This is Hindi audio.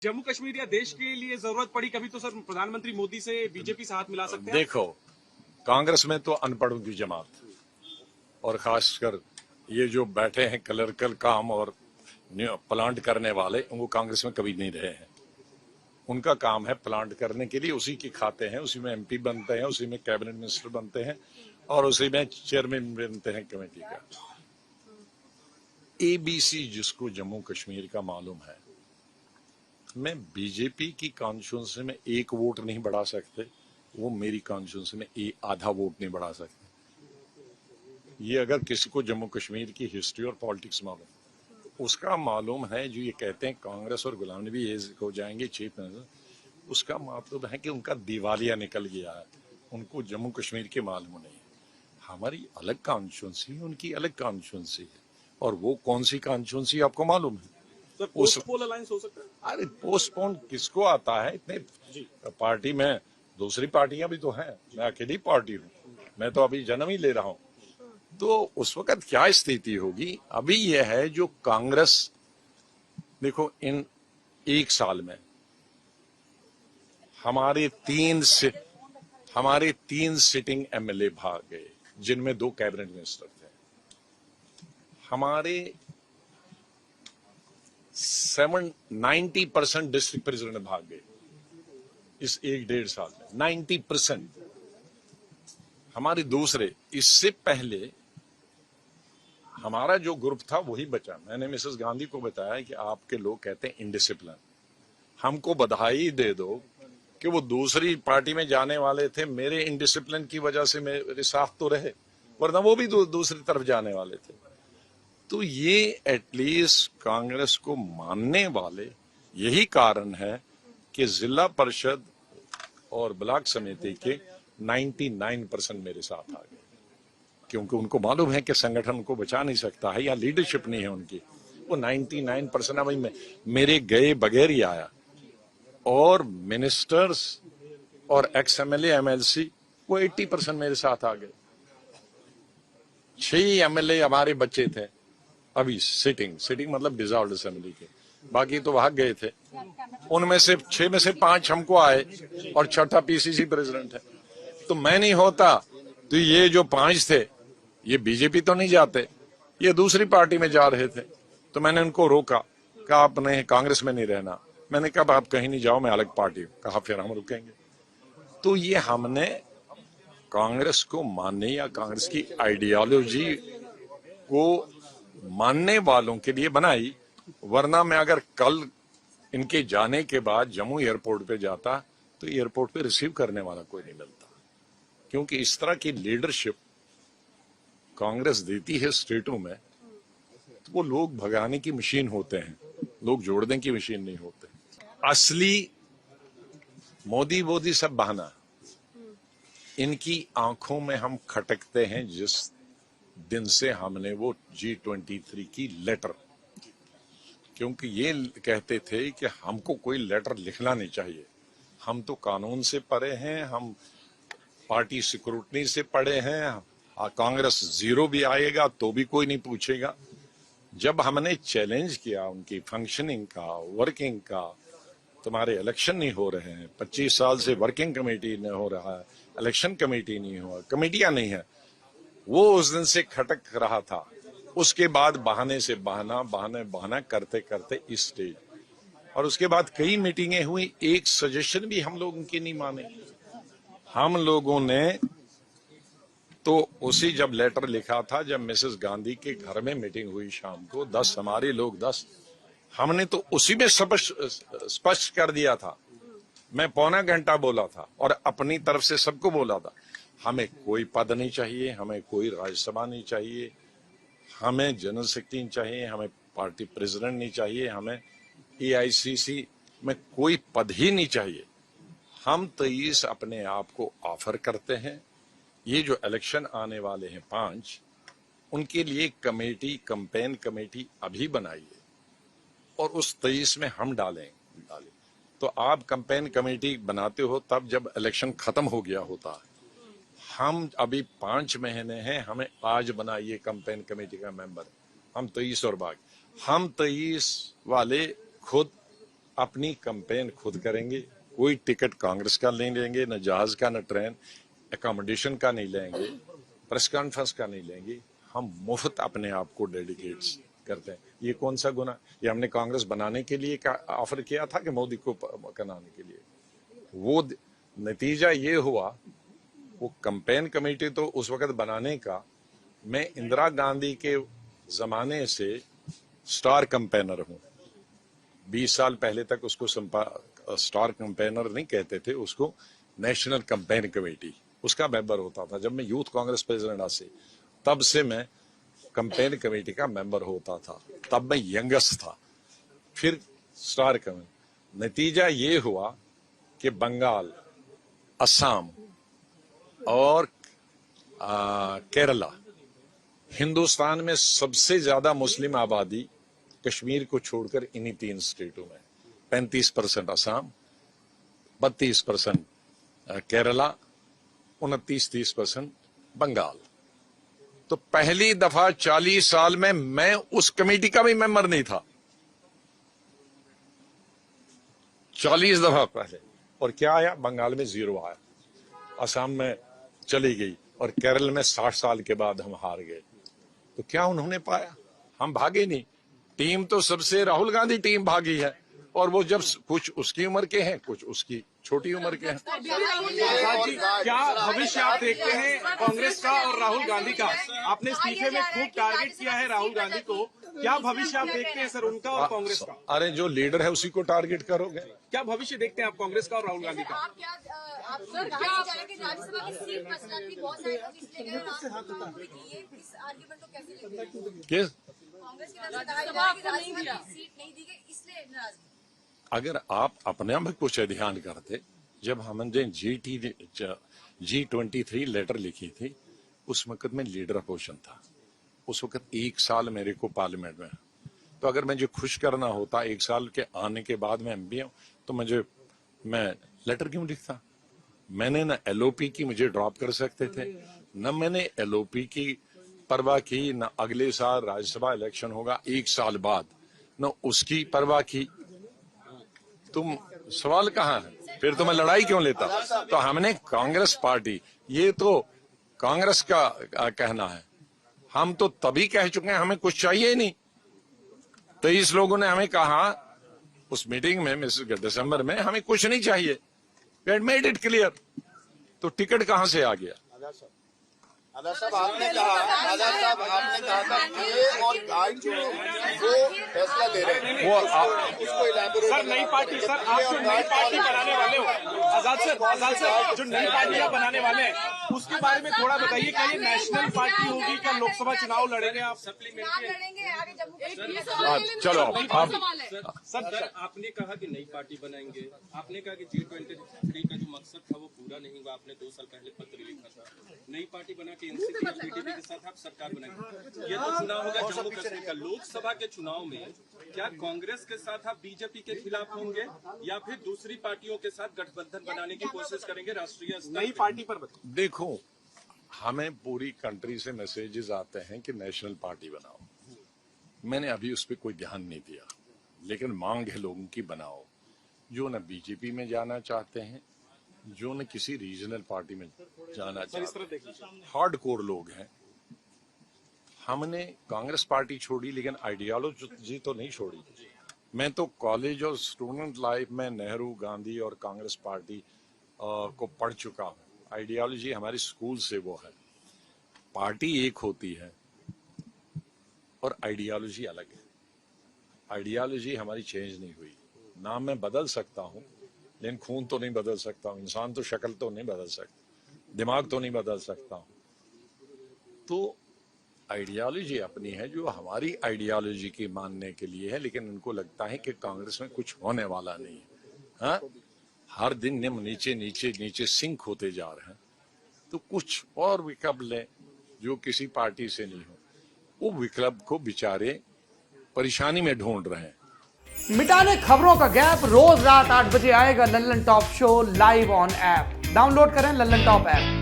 जम्मू कश्मीर या देश के लिए जरूरत पड़ी कभी तो सर प्रधानमंत्री मोदी से बीजेपी से हाथ मिला सकते हैं। देखो, कांग्रेस में तो अनपढ़ों की जमात और खासकर ये जो बैठे हैं क्लर्कल काम और प्लांट करने वाले, वो कांग्रेस में कभी नहीं रहे हैं। उनका काम है प्लांट करने के लिए, उसी की खाते हैं, उसी में एमपी बनते हैं, उसी में कैबिनेट मिनिस्टर बनते हैं और उसी में चेयरमैन बनते हैं कमेटी का। एबीसी जिसको जम्मू कश्मीर का मालूम है, मैं बीजेपी की कॉन्स्टिट्यूंसी में एक वोट नहीं बढ़ा सकते, वो मेरी कॉन्स्टिट्यूंसी में आधा वोट नहीं बढ़ा सकते। ये अगर किसी को जम्मू कश्मीर की हिस्ट्री और पॉलिटिक्स मालूम, उसका मालूम है। जो ये कहते हैं कांग्रेस और गुलाम नबी ये हो जाएंगे चीफ मिनिस्टर, उसका मतलब है कि उनका दिवालिया निकल गया है, उनको जम्मू कश्मीर के मालूम नहीं है। हमारी अलग कॉन्स्टिट्यूंसी है, उनकी अलग कॉन्स्टिट्यूंसी है, और वो कौन सी कॉन्स्टिट्यूंसी आपको मालूम है? सर पोस्टपोल अलायंस हो सकता है। अरे पोस्टपोन किसको आता है? इतने पार्टी में दूसरी पार्टियां भी तो हैं, मैं अकेली पार्टी हूँ, मैं तो अभी जन्म ही ले रहा हूँ। तो उस वक्त क्या स्थिति होगी? अभी यह है जो कांग्रेस, देखो इन एक साल में हमारे तीन सिटिंग एमएलए भाग गए, जिनमें 2 कैबिनेट मिनिस्टर थे। हमारे 90% डिस्ट्रिक्ट प्रेसिडेंट भाग गए इस 1-1.5 साल में, 90%। हमारे दूसरे, इससे पहले हमारा जो ग्रुप था वही बचा। मैंने मिसेस गांधी को बताया कि आपके लोग कहते हैं इनडिसिप्लिन, हमको बधाई दे दो कि वो दूसरी पार्टी में जाने वाले थे, मेरे इनडिसिप्लिन की वजह से मेरे साथ तो रहे, वरना वो भी दूसरी तरफ जाने वाले थे। तो ये एटलीस्ट कांग्रेस को मानने वाले, यही कारण है कि जिला परिषद और ब्लॉक समिति के 99% मेरे साथ आ गए, क्योंकि उनको मालूम है कि संगठन उनको बचा नहीं सकता है या लीडरशिप नहीं है उनकी। वो 99% अभी मेरे गए बगैर ही आया, और मिनिस्टर्स और एक्स एमएलए एमएलसी वो 80% मेरे साथ आ गए। 6 एमएलए हमारे बच्चे थे अभी सिटिंग मतलब डिसॉल्व्ड असेंबली के, बाकी तो भाग गए थे। उनमें से 6 में से 5 हमको आए और छठा पीसीसी प्रेसिडेंट है। तो मैं नहीं होता तो ये जो 5 थे ये बीजेपी तो नहीं जाते, ये दूसरी पार्टी में जा रहे थे। तो मैंने उनको रोका, कहा आपने कांग्रेस में नहीं रहना। मैंने कहा आप कहीं नहीं जाओ, मैं अलग पार्टी हूं। कहा फिर हम रुकेंगे। तो ये हमने कांग्रेस को मानने या कांग्रेस की आइडियोलॉजी को मानने वालों के लिए बनाई, वरना मैं अगर कल इनके जाने के बाद जम्मू एयरपोर्ट पे जाता तो एयरपोर्ट पे रिसीव करने वाला कोई नहीं मिलता, क्योंकि इस तरह की लीडरशिप कांग्रेस देती है स्टेटों में। तो वो लोग भगाने की मशीन होते हैं, लोग जोड़ने की मशीन नहीं होते। असली मोदी सब बहाना। इनकी आंखों में हम खटकते हैं जिस दिन से हमने वो G23 की लेटर, क्योंकि ये कहते थे कि हमको कोई लेटर लिखना नहीं चाहिए, हम तो कानून से पढ़े हैं, हम पार्टी सिक्योरिटी से पढ़े हैं, कांग्रेस 0 भी आएगा तो भी कोई नहीं पूछेगा। जब हमने चैलेंज किया उनकी फंक्शनिंग का, वर्किंग का, तुम्हारे इलेक्शन नहीं हो रहे हैं, 25 साल से वर्किंग कमेटी नहीं हो रहा है, इलेक्शन कमेटी नहीं हुआ, कमेटियां नहीं है, वो उस दिन से खटक रहा था। उसके बाद बहाने से बहाना करते करते इस स्टेज, और उसके बाद कई मीटिंगें हुई, एक सजेशन भी हम लोग उनकी नहीं माने। हम लोगों ने तो उसी जब लेटर लिखा था, जब मिसेस गांधी के घर में मीटिंग हुई शाम को, 10 हमारे लोग 10, हमने तो उसी में स्पष्ट कर दिया था। मैं पौना घंटा बोला था और अपनी तरफ से सबको बोला था, हमें कोई पद नहीं चाहिए, हमें कोई राज्यसभा नहीं चाहिए, हमें जनरल सेक्रेटरी चाहिए, हमें पार्टी प्रेसिडेंट नहीं चाहिए, हमें एआईसीसी में कोई पद ही नहीं चाहिए। हम 23 अपने आप को ऑफर करते हैं। ये जो इलेक्शन आने वाले हैं 5, उनके लिए कमेटी, कैंपेन कमेटी अभी बनाइए और उस 23 में हम डालें। तो आप कैंपेन कमेटी बनाते हो तब जब इलेक्शन खत्म हो गया होता है। हम अभी 5 महीने हैं, हमें आज बनाइए कैंपेन कमेटी का मेंबर। हम 23 और बाकी, हम 23 वाले खुद अपनी कैंपेन खुद करेंगे, कोई टिकट कांग्रेस का नहीं लेंगे, न जहाज का, न ट्रेन एकोमोडेशन का नहीं लेंगे, प्रेस कॉन्फ्रेंस का नहीं लेंगे। हम मुफ्त अपने आप को डेडिकेट करते हैं। ये कौन सा गुना? ये हमने कांग्रेस बनाने के लिए ऑफर किया था कि मोदी को कराने के लिए? वो नतीजा ये हुआ, वो कैंपेन कमेटी तो उस वक्त बनाने का, मैं इंदिरा गांधी के जमाने से स्टार कैंपेनर हूं। 20 साल पहले तक उसको स्टार कैंपेनर नहीं कहते थे, उसको नेशनल कैंपेन कमेटी, उसका मेंबर होता था। जब मैं यूथ कांग्रेस प्रेसिडेंट से, तब से मैं कैंपेन कमेटी का मेंबर होता था। तब मैं यंगेस्ट था, फिर स्टार कैंपेन। नतीजा ये हुआ कि बंगाल, असम और केरला, हिंदुस्तान में सबसे ज्यादा मुस्लिम आबादी कश्मीर को छोड़कर इन्हीं 3 स्टेटों में, 35% असम, 32% केरला, 29-30% बंगाल। तो पहली दफा 40 साल में मैं उस कमेटी का भी मेंबर नहीं था, 40 दफा पहले। और क्या आया? बंगाल में 0 आया, असम में चली गई, और केरल में 60 साल के बाद हम हार गए। तो क्या उन्होंने पाया? हम भागे नहीं। टीम तो सबसे राहुल गांधी टीम भागी है, और वो जब कुछ उसकी उम्र के हैं, कुछ उसकी छोटी उम्र के हैं। जी, क्या भविष्य आप देखते हैं कांग्रेस का और राहुल गांधी का? आपने इस्तीफे में खूब टारगेट किया है राहुल गांधी को, क्या भविष्य आप देखते हैं सर उनका और कांग्रेस का? अरे जो लीडर है उसी को टारगेट करोगे। क्या भविष्य देखते हैं आप कांग्रेस का और राहुल गांधी का? आप क्या आप सर कहा जा रहा है कि राज्यसभा की सीट मसला भी बहुत सारे लोग इसलिए कह रहे हैं, ये इस आर्गुमेंट को कैसे लेते हैं? किस? कांग्रेस की तरफ से कहा जा रहा है कि राज्यसभा की सीट नहीं दी गई इसलिए नाराजगी। अगर आप अपने आप कुछ ध्यान करते, जब हमने G23 लेटर लिखी थी, उस वक्त में लीडर अपोजिशन था। उस वक्त 1 साल मेरे को पार्लियामेंट में, तो अगर मुझे खुश करना होता 1 साल के आने के बाद मैं एमपी हूं, तो मैं लेटर क्यों लिखता? मैंने न एलओपी की, मुझे ड्रॉप कर सकते थे, न मैंने एलओपी की परवाह की, न अगले साल राज्यसभा इलेक्शन होगा 1 साल बाद, न उसकी परवाह की। तुम सवाल कहाँ है? फिर तो मैं लड़ाई क्यों लेता? तो हमने कांग्रेस पार्टी, ये तो कांग्रेस का कहना है, हम तो तभी कह चुके हैं हमें कुछ चाहिए ही नहीं। 23 लोगों ने हमें कहा उस मीटिंग में दिसंबर में, हमें कुछ नहीं चाहिए, we had made it clear. तो टिकट कहां से आ गया? आजाद साहब आपने कहा था ये और आज जो वो फैसला ले रहे हैं वो उसको इलाबोरेट सर नई पार्टी, सर आप जो नई पार्टी बनाने वाले हो, आजाद सर जो नई पार्टी आप बनाने वाले हैं उसके बारे में थोड़ा बताइए। क्या ये नेशनल पार्टी होगी? क्या लोकसभा चुनाव लड़ेंगे आप? चुनाव लड़ेंगे आगे जम्मू चलो आप सर आपने कहा कि नई पार्टी बनाएंगे, आपने कहा कि G23 का जो मकसद था वो पूरा नहीं हुआ, आपने 2 साल पहले पत्र लिखा था। नई पार्टी बना के एनसीपी और बीजेपी के साथ आप सरकार बनाएंगे। ये तो चुनाव होगा जम्मू कश्मीर का। लोकसभा के चुनाव में क्या कांग्रेस के साथ आप बीजेपी के खिलाफ होंगे या फिर दूसरी पार्टियों के साथ गठबंधन बनाने की कोशिश करेंगे राष्ट्रीय स्तर नई पार्टी पर बताइए। देखो, हमें पूरी कंट्री से मैसेजेस आते हैं कि नेशनल पार्टी बनाओ। मैंने अभी उस पर कोई ध्यान नहीं दिया, लेकिन मांग है लोगों की बनाओ, जो न बीजेपी में जाना चाहते हैं, जो न किसी रीजनल पार्टी में जाना चाहते हैं, हार्डकोर लोग हैं। हमने कांग्रेस पार्टी छोड़ी, लेकिन आइडियोलॉजी तो नहीं छोड़ी। मैं तो कॉलेज और स्टूडेंट लाइफ में नेहरू, गांधी और कांग्रेस पार्टी को पढ़ चुका हूँ। आइडियोलॉजी हमारे स्कूल से वो है। पार्टी एक होती है और आइडियोलॉजी अलग है। आइडियोलॉजी हमारी चेंज नहीं हुई। नाम मैं बदल सकता हूँ, लेकिन खून तो नहीं बदल सकता हूँ, इंसान तो शक्ल तो नहीं बदल सकता, दिमाग तो नहीं बदल सकता हूँ। तो आइडियोलॉजी अपनी है, जो हमारी आइडियोलॉजी की मानने के लिए है, लेकिन उनको लगता है कि कांग्रेस में कुछ होने वाला नहीं है। हाँ, हर दिन नीचे नीचे नीचे सिंक होते जा रहे हैं। तो कुछ और विकल्प लें जो किसी पार्टी से नहीं हो। वो विकल्प को बेचारे परेशानी में ढूंढ रहे हैं। मिटाने खबरों का गैप रोज रात 8 बजे आएगा Lallan top show live on app. Download करें लल्लन टॉप ऐप।